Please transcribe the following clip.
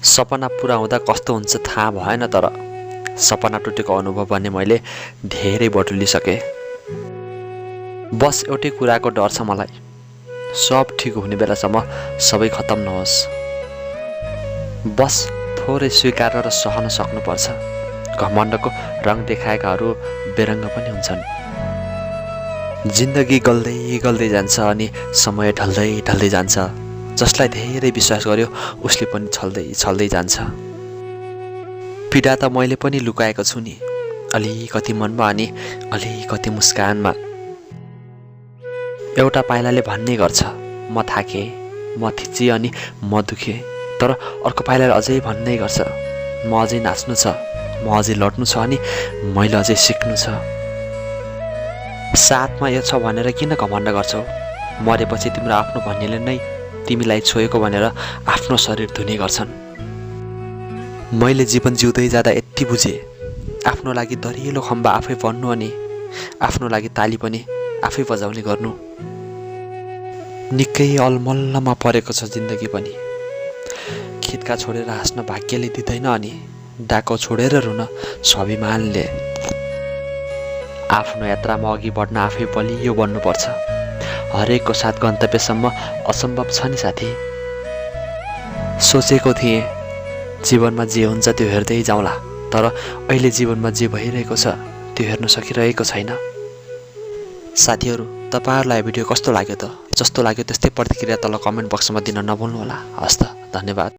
सपना पुरा हुँदा कस्तो हुन्छ थाहा भएन, तर सपना टुटेको अनुभव भने मैले धेरै बटुलिसकेँ। बस एउटै कुराको डर छ मलाई, सब ठिक हुने बेलासम्म सबै खत्तम नहोस्। बस थोरै स्वीकार र सहन सक्नुपर्छ। घमण्डको रङ देखाएकाहरू बेरङ्ग पनि हुन्छन्। जिन्दगी गल्दै गल्दै जान्छ अनि समय ढल्दै ढल्दै जान्छ। जसलाई धेरै विश्वास गर्यो उसले पनि छल्दै छल्दै जान्छ। पीडा त मैले पनि लुकाएको छु नि, अलिकति मनमा अनि अलिकति मुस्कानमा। एउटा पाइलाले भन्ने गर्छ म थाकेँ, म थिचेँ अनि म दुखेँ, तर अर्को पाइलाले अझै भन्ने गर्छ म अझै नाच्नु छ, म अझै लड्नु छ अनि मैले अझै सिक्नु छ। साथमा यो छ भनेर किन घमण्ड गर्छौ? मरेपछि तिम्रो आफ्नो भन्नेले नै तिमीलाई छोएको भनेर आफ्नो शरीर धुने गर्छन्। मैले जीवन जिउँदै जाँदा यति बुझेँ, आफ्नो लागि दरिलो खम्बा आफै बन्नु अनि आफ्नो लागि ताली पनि आफै बजाउने गर्नु। निकै अलमल्लमा परेको छ जिन्दगी पनि। खित्का छोडेर हाँस्न भाग्यले दिँदैन अनि डाको छोडेर रुन स्वाभिमानले। आफ्नो यात्रामा अघि बढ्न आफै बलियो बन्नुपर्छ। हरेकको साथ गन्तव्यसम्म असम्भव छ नि साथी। सोचेको थिएँ जीवनमा जे हुन्छ त्यो हेर्दै जाउँला, तर अहिले जीवनमा जे भइरहेको छ त्यो हेर्न सकिरहेको छैन। साथीहरू, तपाईँहरूलाई भिडियो कस्तो लाग्यो त? जस्तो लाग्यो त्यस्तै प्रतिक्रिया तल कमेन्ट बक्समा दिन नभुल्नुहोला। हस् त, धन्यवाद।